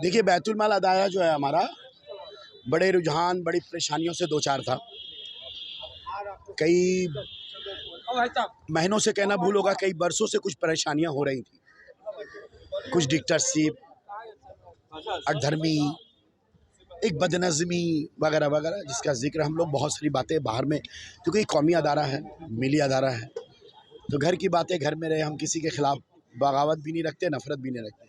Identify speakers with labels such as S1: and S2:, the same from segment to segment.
S1: देखिए, बैतुल माल अदाया जो है हमारा, बड़े रुझान, बड़ी परेशानियों से दो चार था। कई महीनों से कहना भूल होगा, कई बरसों से कुछ परेशानियां हो रही थी। कुछ डिक्टेटरशिप, अधर्मी, एक बदनज़मी वगैरह वगैरह, जिसका जिक्र हम लोग बहुत सारी बातें बाहर में, क्योंकि कौमी अदारा है, मिली अदारा है, तो घर की बातें घर में रहे। हम किसी के खिलाफ बगावत भी नहीं रखते, नफरत भी नहीं रखते।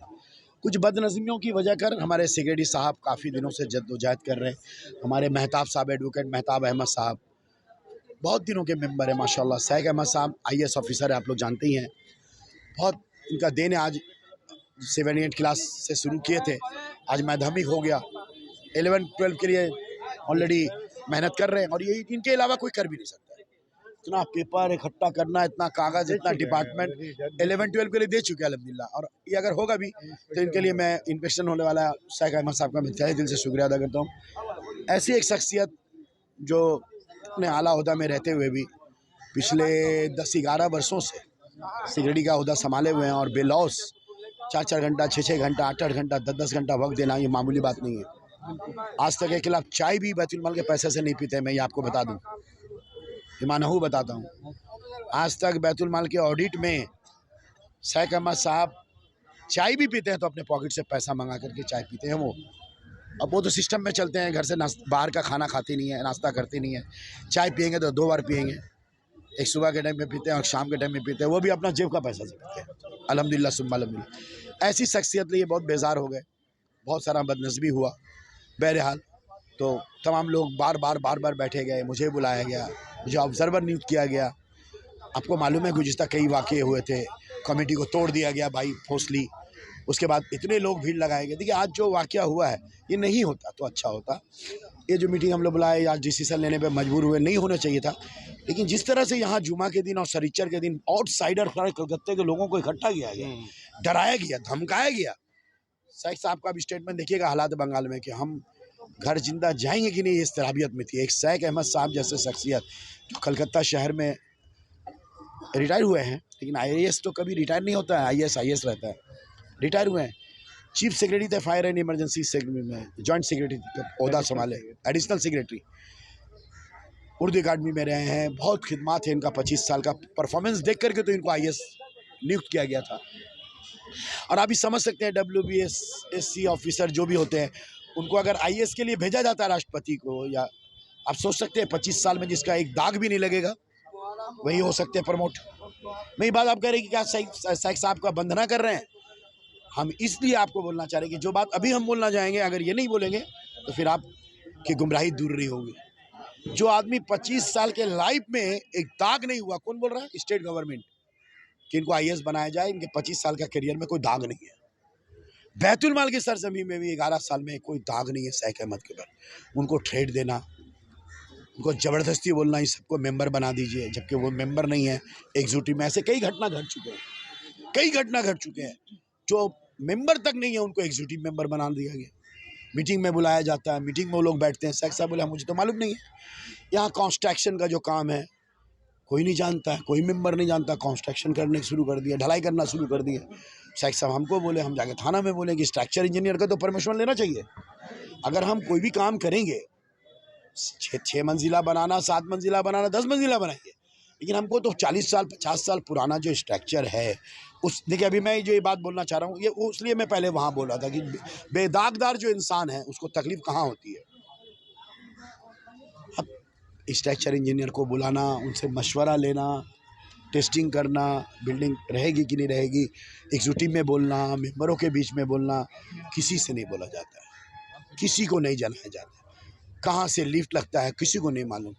S1: कुछ बदनज़मियों की वजह कर हमारे सेक्रेटरी साहब काफ़ी दिनों से जद्दोजहद कर रहे हैं। हमारे महताब साहब, एडवोकेट महताब अहमद साहब, बहुत दिनों के मेंबर हैं माशाल्लाह। सैक अहमद साहब IAS ऑफिसर है, आप लोग जानते ही हैं। बहुत इनका देन है। आज 7-8 क्लास से शुरू किए थे, आज माध्यमिक हो गया, 11-12 के लिए ऑलरेडी मेहनत कर रहे हैं। और ये इनके अलावा कोई कर भी नहीं सकता। इतना पेपर इकट्ठा करना, इतना कागज़, इतना डिपार्टमेंट 11-12 के लिए दे चुके हैं अल्हम्दुलिल्लाह। और ये अगर होगा भी तो इनके लिए मैं इन्फेक्शन होने वाला सैक अहमद साहब का मैं तहे दिल से शुक्रिया अदा करता हूँ। ऐसी एक शख्सियत जो अपने आला ओहदा में रहते हुए भी पिछले 10-11 वर्षों से सेक्रेटरी का ओहदा संभाले हुए हैं, और बेलौस 4-4 घंटा, 6-6 घंटा, 8-8 घंटा, 10-10 घंटा वक्त देना, ये मामूली बात नहीं है। आज तक एक गिलास चाय भी बैतुल माल के पैसे से नहीं पीते, मैं ये आपको बता दूं, ईमानहू बताता हूँ। आज तक बैतुल माल के ऑडिट में सैक अहमद साहब चाय भी पीते हैं तो अपने पॉकेट से पैसा मंगा करके चाय पीते हैं वो। अब वो तो सिस्टम में चलते हैं, घर से बाहर का खाना खाते नहीं है, नाश्ता करते नहीं है। चाय पियेंगे तो 2 बार पियेंगे, एक सुबह के टाइम में पीते हैं और शाम के टाइम में पीते हैं, वो भी अपना जेब का पैसा से पीते हैं। अल्हम्दुलिल्लाह सुम्मा अल्हम्दुलिल्लाह। ऐसी शख्सियत लिए बहुत बेजार हो गए, बहुत सारा बदनस्बी हुआ। बहरहाल तो तमाम लोग बार बार बैठे गए, मुझे बुलाया गया, मुझे ऑब्जर्वर नियुक्त किया गया। आपको मालूम है गुज़िश्ता कई वाक़े हुए थे, कमेटी को तोड़ दिया गया भाई फोर्सली, उसके बाद इतने लोग भीड़ लगाए गए। देखिए, आज जो वाक़या हुआ है ये नहीं होता तो अच्छा होता। ये जो मीटिंग हम लोग बुलाए, आज डिसीजन लेने पे मजबूर हुए, नहीं होना चाहिए था। लेकिन जिस तरह से यहाँ जुमा के दिन और शनिचर के दिन आउटसाइडर कलकत्ते के लोगों को इकट्ठा किया गया, डराया गया, धमकाया गया। सैक साहब का भी स्टेटमेंट देखिएगा हालात बंगाल में कि हम घर जिंदा जाएंगे कि नहीं, इस तरबियत में थी। एक सैक अहमद साहब जैसे शख्सियत जो कलकत्ता शहर में रिटायर हुए हैं, लेकिन IAS तो कभी रिटायर नहीं होता है, IAS रहता है। रिटायर हुए हैं, चीफ सेक्रेटरी थे फायर एंड इमरजेंसी सेक्रेटरी में, जॉइंट सेक्रेटरी का ओहदा संभाले, एडिशनल सेक्रेटरी। उर्दू अकाडमी में रहे हैं, बहुत खिदमात है इनका। 25 साल का परफॉर्मेंस देख करके तो इनको IAS नियुक्त किया गया था। और आप भी समझ सकते हैं, WBSC ऑफिसर जो भी होते हैं, उनको अगर IAS के लिए भेजा जाता है राष्ट्रपति को, या आप सोच सकते हैं 25 साल में जिसका एक दाग भी नहीं लगेगा, वही हो सकते हैं प्रमोट। नहीं, बात आप कह रहे हैं कि क्या सैक साहब का वंदना कर रहे हैं? हम इसलिए आपको बोलना चाह रहे हैं कि जो बात अभी हम बोलना चाहेंगे, अगर ये नहीं बोलेंगे तो फिर आप की गुमराही दूर रही होगी। जो आदमी 25 साल के लाइफ में एक दाग नहीं हुआ, कौन बोल रहा है? स्टेट गवर्नमेंट, कि इनको IAS बनाया जाए। इनके 25 साल का करियर में कोई दाग नहीं है। बैतुल माल की सरजमी में भी 11 साल में कोई दाग नहीं है सैक अहमद के पर। उनको ट्रेड देना, उनको ज़बरदस्ती बोलना इस सबको मेंबर बना दीजिए, जबकि वो मेंबर नहीं है एग्जीक्यूटिव में। ऐसे कई घटना घट चुके हैं, जो मेंबर तक नहीं है उनको एग्जीक्यूटिव मेंबर बना दिया गया। मीटिंग में बुलाया जाता है, मीटिंग में वो लोग बैठते हैं। सैक साहब बोले मुझे तो मालूम नहीं है। यहाँ कंस्ट्रक्शन का जो काम है कोई नहीं जानता है, कोई मेंबर नहीं जानता। कंस्ट्रक्शन करने शुरू कर दिया, ढलाई करना शुरू कर दिया। सैक साहब हमको बोले, हम जाके थाना में बोले कि स्ट्रक्चर इंजीनियर का तो परमिशन लेना चाहिए। अगर हम कोई भी काम करेंगे, 6 मंजिला बनाना, 7 मंजिला बनाना, 10 मंजिला बनाएंगे, लेकिन हमको तो 40 साल 50 साल पुराना जो स्ट्रक्चर है उस, देखिए अभी मैं जो ये बात बोलना चाह रहा हूँ, ये इसलिए मैं पहले वहाँ बोला था कि बेदागदार जो इंसान है उसको तकलीफ कहाँ होती है। अब स्ट्रक्चर इंजीनियर को बुलाना, उनसे मशवरा लेना, टेस्टिंग करना, बिल्डिंग रहेगी कि नहीं रहेगी, एग्जीक्यूटिव में बोलना, मेंबरों के बीच में बोलना, किसी से नहीं बोला जाता है, किसी को नहीं जनाया जाता है। कहाँ से लिफ्ट लगता है किसी को नहीं मालूम।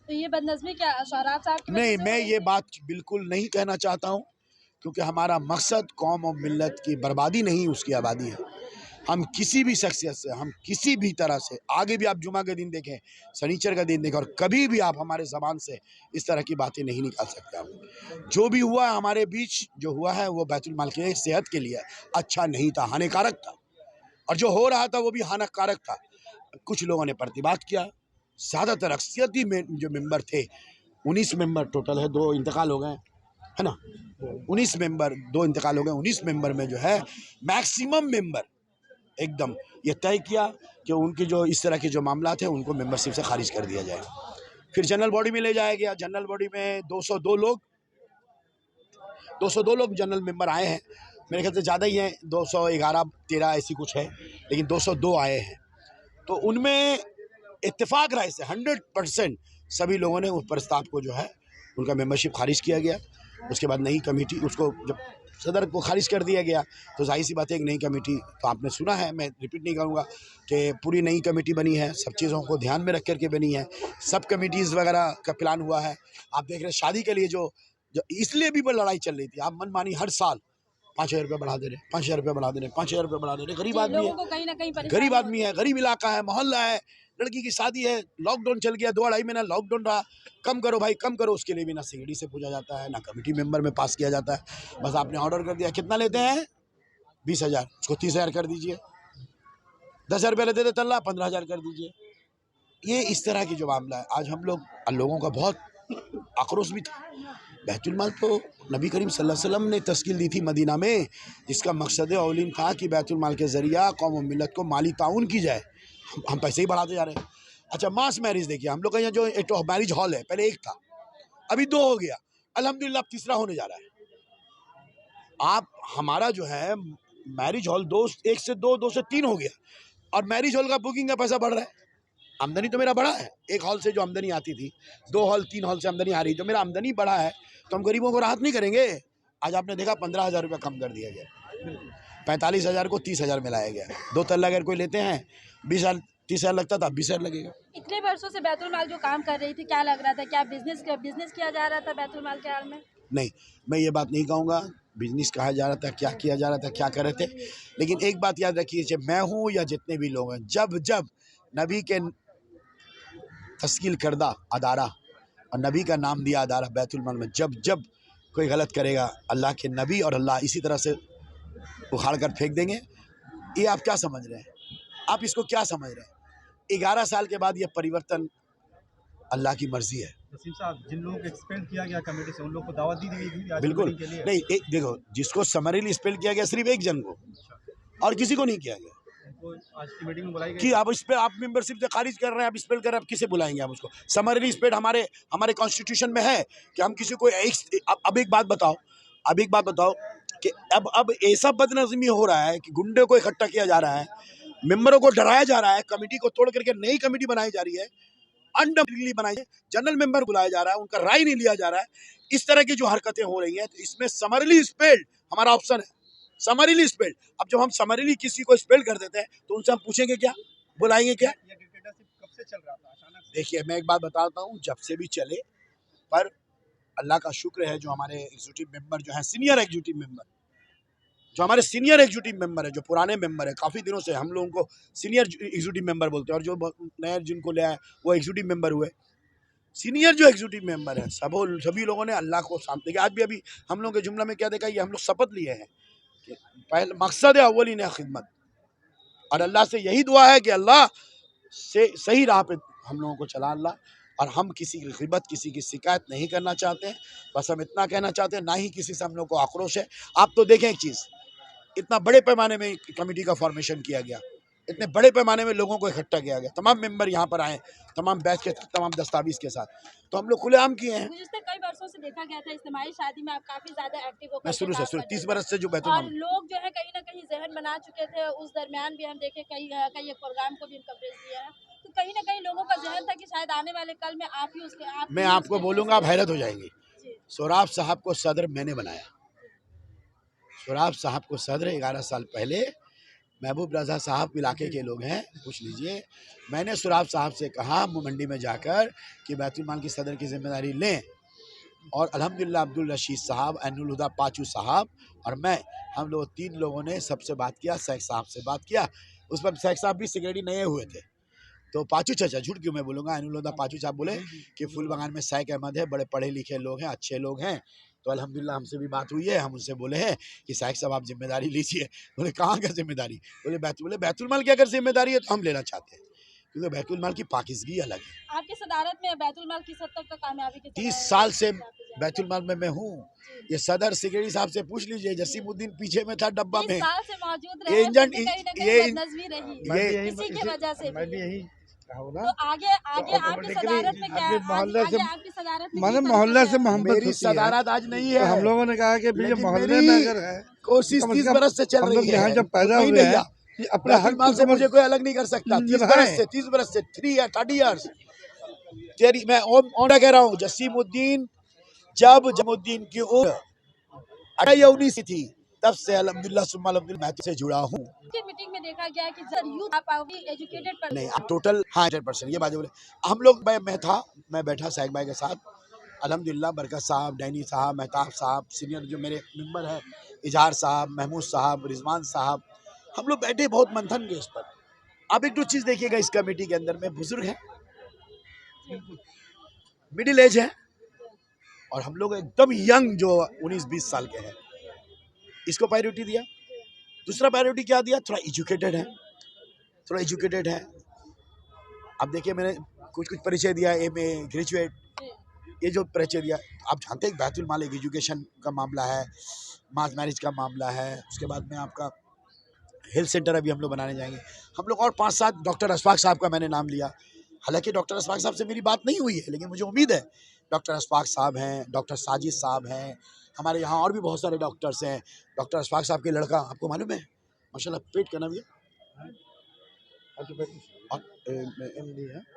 S2: तो ये बदनज़मी क्या शौरात साहब की
S1: नहीं, मैं ये बात बिल्कुल नहीं कहना चाहता हूँ, क्योंकि हमारा मकसद कौम और मिल्लत की बर्बादी नहीं, उसकी आबादी है। हम किसी भी शख्सियत से, हम किसी भी तरह से, आगे भी आप जुमा के दिन देखें, शनिचर का दिन देखें, और कभी भी आप हमारे ज़बान से इस तरह की बातें नहीं निकाल सकते। हम जो भी हुआ है हमारे बीच, जो हुआ है वो बैतुल माल की सेहत के लिए अच्छा नहीं था, हानिकारक था। और जो हो रहा था वो भी हानिकारक था। कुछ लोगों ने प्रतिबाद किया। ज़्यादातर अक्सरियती में जो मेंबर थे, 19 मेंबर टोटल है, 2 इंतकाल हो गए, है ना। 19 मेंबर, 2 इंतकाल हो गए। 19 मेंबर में जो है मैक्सिमम मेंबर एकदम ये तय किया कि उनके जो इस तरह के जो मामला थे उनको मेंबरशिप से खारिज कर दिया जाए। फिर जनरल बॉडी में ले जाया गया। जनरल बॉडी में 202 लोग जनरल मेंबर आए हैं। मेरे ख्याल से ज़्यादा ही हैं, 211-13 ऐसी कुछ है, लेकिन 202 आए हैं। तो उनमें इत्तेफाक राय से 100% सभी लोगों ने उस प्रस्ताव को जो है उनका मेंबरशिप खारिज किया गया। उसके बाद नई कमेटी, उसको जब सदर को खारिज कर दिया गया तो जाहिर सी बात है एक नई कमेटी, तो आपने सुना है, मैं रिपीट नहीं करूँगा कि पूरी नई कमेटी बनी है, सब चीज़ों को ध्यान में रख करके बनी है, सब कमेटीज़ वगैरह का प्लान हुआ है। आप देख रहे हैं शादी के लिए जो इसलिए भी वो लड़ाई चल रही थी, आप मनमानी हर साल 5,000 रुपये बढ़ा दे रहे, 5,000 रुपये बढ़ा दे रहे, 5,000 रुपये बढ़ा दे रहे। गरीब आदमी है,
S2: कहीं ना कहीं
S1: गरीब आदमी है, गरीब इलाका है, मोहल्ला है, लड़की की शादी है, लॉकडाउन चल गया, 2-2.5 महीना लॉकडाउन रहा, कम करो भाई कम करो। उसके लिए भी ना सीडी से पूछा जाता है, ना कमेटी मेंबर में पास किया जाता है। बस आपने ऑर्डर कर दिया, कितना लेते हैं 20,000, उसको 30,000 कर दीजिए। 10,000 रुपये लेते थे तल्ला, 15,000 कर दीजिए। ये इस तरह की जो मामला है, आज हम लोगों का बहुत आक्रोश भी था। बैतुल माल तो नबी करीम सल्लल्लाहु अलैहि वसल्लम ने तस्कील दी थी मदीना में, जिसका मकसद औलीन था कि बैतुल माल के ज़रिया कौम और मिलत को माली ताउन की जाए। हम पैसे ही बढ़ाते जा रहे हैं। अच्छा, मास मैरिज देखिए, हम लोग का यहाँ जो एक मैरिज हॉल है, पहले एक था, अभी 2 हो गया, अल्हम्दुलिल्लाह अब तीसरा होने जा रहा है। आप हमारा जो है मैरिज हॉल 1 से 2, 2 से 3 हो गया, और मैरिज हॉल का बुकिंग का पैसा बढ़ रहा है। आमदनी तो मेरा बढ़ा है, एक हॉल से जो आमदनी आती थी, 2 हॉल 3 हॉल से आमदनी आ रही, जो मेरा आमदनी बढ़ा है, तो हम गरीबों को राहत नहीं करेंगे। आज आपने देखा 15,000 रुपये कम कर दिया गया, 45,000 को 30,000 में लाया गया। 2 तल्ला अगर कोई लेते हैं 20,000 30,000 लगता था, 20,000 लगेगा।
S2: इतने वर्षों से बैतुल माल जो काम कर रही थी, क्या लग रहा था, क्या बिजनेस किया जा रहा था बैतुल माल के आड़ में?
S1: नहीं, मैं ये बात नहीं कहूँगा बिजनेस कहा जा रहा था, क्या किया जा रहा था, क्या कर रहे थे। लेकिन एक बात याद रखिए, चाहे मैं हूँ या जितने भी लोग हैं, जब जब नबी के तस्कील करदा अदारा और नबी का नाम दिया अदारा बैतुल माल में, जब जब कोई गलत करेगा, अल्लाह के नबी और अल्लाह इसी तरह से उखाड़ कर फेंक देंगे। ये आप क्या समझ रहे हैं? आप इसको क्या समझ रहे हैं? 11 साल के बाद ये परिवर्तन अल्लाह की मर्जी है।
S3: वसीम साहब, जिन लोगों को एक्सपेल किया गया कमेटी से, उन लोगों को दावत दी गई थी आज
S1: बिल्कुल
S3: के लिए?
S1: नहीं, एक देखो, जिसको समरीली एक्सपेल किया गया सिर्फ एक जन को, और किसी को नहीं किया गया।
S3: उनको आज की मीटिंग में बुलाई गई
S1: कि आप इस पे आप मेंबरशिप से खारिज कर रहे हैं, आप स्पेल कर रहे हैं, आप किसे बुलाएंगे? आप उसको समरली स्पेल हमारे कॉन्स्टिट्यूशन में है कि हम किसी को अब एक बात बताओ कि अब ऐसा बदनज़मी हो रहा है कि गुंडे को इकट्ठा किया जा रहा है, मेंबरों को डराया जा रहा है, कमेटी को तोड़ करके नई कमेटी बनाई जा रही है, अनडबली बनाई है, जनरल मेंबर बुलाया जा रहा है, उनका राय नहीं लिया जा रहा है। इस तरह की जो हरकतें हो रही हैं, तो इसमें समरली स्पेल्ड हमारा ऑप्शन है, समरली स्पेल्ड। अब जब हम समरली किसी को स्पेल कर देते हैं तो उनसे हम पूछेंगे क्या, बुलाएंगे क्या?
S3: ये डिक्टेटरशिप कब से चल रहा था अचानक से?
S1: देखिए, मैं एक बात बताता हूँ, जब से भी चले, पर अल्लाह का शुक्र है, जो हमारे एग्जीक्यूटिव मेंबर जो हैं, सीनियर एग्जीक्यूटिव मेंबर, जो हमारे सीनियर एग्जीक्यूटिव मेंबर है, जो पुराने मेंबर है, काफ़ी दिनों से हम लोगों को सीनियर एग्जीक्यूटिव मेंबर बोलते हैं, और जो नए जिनको ले आए वो एग्जीक्यूटिव मेंबर हुए। सीनियर जो एग्जीक्यूटिव मेंबर हैं, सभी लोगों ने अल्लाह को सामने देखिए। आज भी हम लोगों के जुमला में क्या देखा, ये हम लोग शपथ लिए हैं कि पहले मकसद है अव्वलीन है खिदमत, और अल्लाह से यही दुआ है कि अल्लाह से सही राह पे हम लोगों को चला अल्लाह, और हम किसी की ग़िबत, किसी की शिकायत नहीं करना चाहते हैं। बस हम इतना कहना चाहते हैं, ना ही किसी से हम लोग को आक्रोश है। आप तो देखें एक चीज़, इतना बड़े पैमाने में कमेटी का फॉर्मेशन किया गया, इतने बड़े पैमाने में लोगों को इकट्ठा किया गया, तमाम मेंबर यहाँ पर आए, तमाम बैच के तमाम दस्तावेज के साथ, तो हम लोग खुलेआम किए हैं।
S2: पिछले कई वर्षों से देखा गया था, इज्तिमाई शादी में आप काफी ज्यादा एक्टिव होकर
S1: मैं शुरू से 30 बरस से जो बैतुल
S2: और
S1: माल,
S2: लोग जो है कहीं ना कहीं जहन बना चुके थे। उस दरमियान भी हम देखे कई एक प्रोग्राम को भी हम कवरेज दिया है, तो कहीं ना कहीं लोगों का जहन था कि शायद आने वाले कल में आप ही उसके
S1: मैं आपको बोलूँगा, आप हैरत हो जाएंगे। सोराब साहब को सदर मैंने बनाया। सोराब साहब को सदर 11 साल पहले, महबूब रज़ा साहब इलाके के लोग हैं, पूछ लीजिए, मैंने सोराब साहब से कहा मंडी में जाकर कि बैतुल माल की सदर की जिम्मेदारी लें, और अल्हम्दुलिल्लाह अब्दुल रशीद साहब, ऐनुल हुदा पाचू साहब और मैं, हम लोग 3 लोगों ने सबसे बात किया, शेख साहब से बात किया। उस वक्त शेख साहब भी सेक्रेटरी नए हुए थे, तो पाचू चाचा, झूठ क्यों मैं बोलूँगा, ऐनुल हुदा पाचू साहब बोले कि फूल बगान में शेख अहमद है, बड़े पढ़े लिखे लोग हैं, अच्छे लोग हैं, तो अल्हम्दुलिल्लाह हमसे भी बात हुई है, हम उनसे बोले हैं कि शेख साहब आप जिम्मेदारी लीजिए। बोले कहाँ का जिम्मेदारी? बोले बैतुल माल की अगर जिम्मेदारी है तो हम लेना चाहते हैं। क्योंकि बैतुल माल की पाकिज़गी अलग है।
S2: आपकी सदारत में बैतुल माल किस हद तक का कामयाबी के
S1: 30 साल से बैतुल माल में मैं हूँ। ये सदर सेक्रेटरी साहब से पूछ लीजिए, जसीमुद्दीन पीछे में था डब्बा में।
S2: 30 साल से मौजूद
S1: ये
S2: रहे,
S1: इंजन
S2: फिर भी कहीं न
S1: ये
S2: कहीं बदनज़मी रही
S1: ये
S2: इसी की वजह से
S3: मैं
S2: भी।
S3: भी यही कहूँ ना,
S2: तो आगे आगे आपकी सदारत में क्या
S3: अपने मोहल्ले से,
S2: आगे आपकी सदारत में
S3: माने
S2: किस
S3: मोहल्ले
S2: तरीके
S3: से मोहब्बत
S1: मेरी
S3: होती है।
S1: सदारत आज नहीं
S3: तो
S1: है,
S3: हम लोगों ने कहा कि भैया
S1: लेकिन
S3: मोहल्ले
S1: मेरी
S3: में अगर है,
S1: कोशिश
S3: कम से
S1: 30
S3: कम
S1: बरस से चल
S3: हम
S1: रही
S3: लोग
S1: है।
S3: यहाँ जब पैदा
S1: नहीं
S3: हुए हैं
S1: भैया,
S3: कि अपने
S1: बैतुल
S3: हक
S1: माल से
S3: को
S1: मुझे कोई अलग नहीं कर सकता। 30 बरस से 3 या 30 इयर्स तेरी मैं ओना कह रहा हूँ। जसीमुद्दीन जमुद्दीन की उम्र 18 या 19 थी, तब से अल्हम्दुलिल्लाह सुम्मा अल्हम्दुलिल्लाह मैं से जुड़ा हूँ।
S2: की मीटिंग में देखा गया कि सर यूथ आप एजुकेटेड पर्सन
S1: नहीं, आप टोटल हाँ 100% ये बात बोले। हम लोग मैं बैठा साइक भाई के साथ, अल्हम्दुलिल्लाह बरकत साहब, डैनी साहब, मेहताब साहब, सीनियर जो मेरे मेंबर हैं, इजहार साहब, महमूद साहब, रिजवान साहब, हम लोग बैठे बहुत मंथन के इस पर। अब एक दो चीज़ देखिएगा, इस कमेटी के अंदर में बुजुर्ग हैं, मिडिल एज है, और हम लोग एकदम यंग जो 19-20 साल के हैं, इसको प्रायोरिटी दिया। दूसरा प्रायोरिटी क्या दिया, थोड़ा एजुकेटेड है। अब देखिए मैंने कुछ परिचय दिया, MA ग्रेजुएट, ये जो परिचय दिया, आप जानते हैं बैतुल माल एक एजुकेशन का मामला है, मास मैरिज का मामला है। उसके बाद में आपका हेल्थ सेंटर अभी हम लोग बनाने जाएंगे। हम लोग और 5-7 डॉक्टर अशफाक साहब का मैंने नाम लिया। हालांकि डॉक्टर अशफाक साहब से मेरी बात नहीं हुई है, लेकिन मुझे उम्मीद है डॉक्टर अशफाक साहब हैं, डॉक्टर साजिद साहब हैं, हमारे यहाँ और भी बहुत सारे डॉक्टर्स हैं। डॉक्टर अशफाक साहब के लड़का आपको मालूम है, माशाल्लाह पेट का नाम ये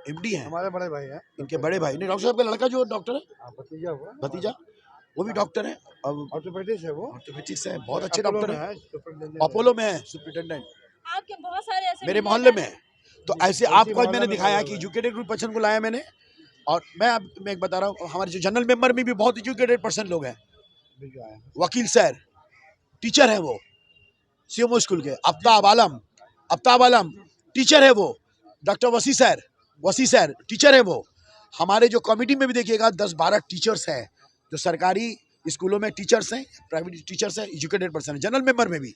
S1: MD है,
S3: हमारे बड़े भाई हैं,
S1: इनके बड़े भाई नहीं, डॉक्टर साहब का लड़का जो डॉक्टर है,
S3: भतीजा हुआ,
S1: भतीजा, वो भी डॉक्टर है। अब
S3: ऑर्थोपेडिक्स है वो,
S1: ऑर्थोपेडिक्स है, बहुत अच्छे
S3: अपोलो
S1: डॉक्टर
S3: में
S1: है,
S3: है, सुपरिटेंडेंट
S1: अपोलो में है सुपरिटेंडेंट,
S2: आपके बहुत सारे ऐसे
S1: मेरे
S2: मीडिया
S1: मोहल्ले में
S2: चैनल-
S1: है। तो ऐसे आपको आज मैंने दिखाया कि एजुकेटेड ग्रुप पर्सन को लाया मैंने। और मैं एक बता रहा हूँ, हमारे जो जनरल मेंबर में भी बहुत एजुकेटेड पर्सन लोग हैं। वकील सर टीचर है वो, CMO स्कूल के। आफ्ताब आलम टीचर है वो। डॉक्टर वसी सर टीचर है वो। हमारे जो कमेटी में भी देखिएगा 10-12 टीचर्स हैं, जो सरकारी स्कूलों में टीचर्स हैं, प्राइवेट टीचर्स हैं, एजुकेटेड पर्सन है। जनरल मेंबर में भी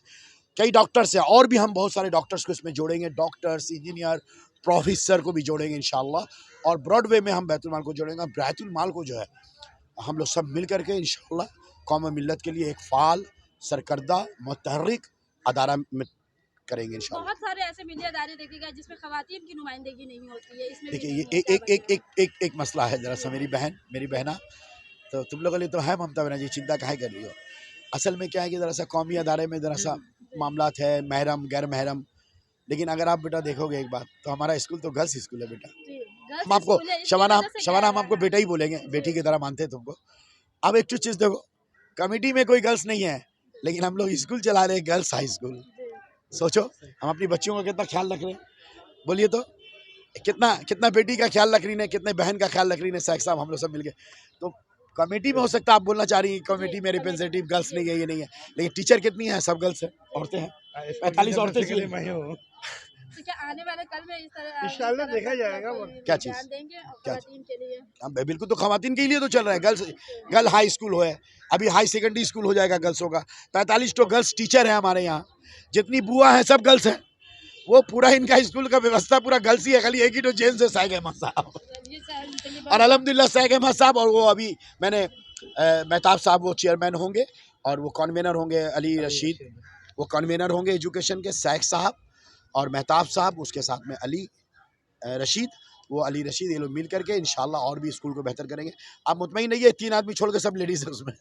S1: कई डॉक्टर्स हैं, और भी हम बहुत सारे डॉक्टर्स को इसमें जोड़ेंगे, डॉक्टर्स, इंजीनियर, प्रोफेसर को भी जोड़ेंगे इंशाल्लाह। और ब्रॉडवे में हम बैतुल माल को जोड़ेंगे। बैतुल माल को जो है हम लोग सब मिल करके इंशाल्लाह कौम मिल्लत के लिए एक फ़ाल, सरकर्दा, मुतहर्रिक अदारा में करेंगे इंशाल्लाह।
S2: बहुत सारे ऐसे मीडिया अदारे देखे गए जिसमें खवातीन की नुमाइंदगी नहीं होती है। इसमें
S1: देखिए
S2: भी
S1: ये
S2: क्या बताएं?
S1: एक मसला है जरा सा, मेरी बहना, तो तुम लोगों के लिए तो है ममता बनर्जी, चिंता काहे कर रही हो। असल में क्या है कि ज़रा सा कौमी अदारे में ज़रा सा मामलात है, महरम गैर महरम। लेकिन अगर आप बेटा देखोगे एक बात, तो हमारा स्कूल तो गर्ल्स स्कूल है बेटा।
S2: जी, गर्ल्स
S1: हम आपको
S2: स्कूल है, इसकी
S1: शबाना
S2: वजह से क्या
S1: हम आपको बेटा ही बोलेंगे, बेटी की तरह मानते हैं तुमको। अब एक चीज़ देखो, कमेटी में कोई गर्ल्स नहीं है, लेकिन हम लोग स्कूल चला रहे हैं, गर्ल्स हाई स्कूल। सोचो हम अपनी बच्चियों का कितना ख्याल रख रहे हैं, बोलिए तो। कितना बेटी का ख्याल रख रही है, कितने बहन का ख्याल रख रही है, साहब हम लोग सब मिलके। तो कमेटी में हो सकता है आप बोलना चाह रही हैं कमेटी में रिप्रेजेंटेटिव गर्ल्स नहीं है, ये नहीं है, लेकिन टीचर कितनी है, सब गर्ल्स है, औरतें हैं, 45 औरतें
S3: के लिए मैं ही हूँ।
S2: तो क्या आने वाले कल में इस तरह
S3: इंशाल्लाह देखा जाएगा वो
S1: क्या चीज़?
S2: ध्यान देंगे और
S1: क्या?
S2: खवातीन के लिए?
S1: हाँ बिल्कुल, तो खवातीन के लिए तो चल रहा है। गर्ल हाई स्कूल हो है, अभी हाई सेकेंडरी स्कूल हो जाएगा गर्ल्सों का। 45 तो गर्ल्स टीचर है हमारे यहाँ, जितनी बुआ है सब गर्ल्स हैं। वो पूरा इनका स्कूल का व्यवस्था पूरा गर्ल्स ही है, खाली एक ही तो जेंट्स है, साइक अहमद साहब।
S2: ये साल के लिए
S1: और अल्हम्दुलिल्लाह साइक अहमद साहब, और वो अभी मैंने मेहताब साहब वो चेयरमैन होंगे, और वो कन्वीनर होंगे अली रशीद, वो कन्वीनर होंगे एजुकेशन के, साइक साहब और मेहताब साहब, उसके साथ में अली रशीद, वो अली रशीद, ये लोग मिल करके इंशाल्लाह और भी स्कूल को बेहतर करेंगे। आप मुतमईन नहीं है, 3 आदमी छोड़ के सब लेडीज है उसमें।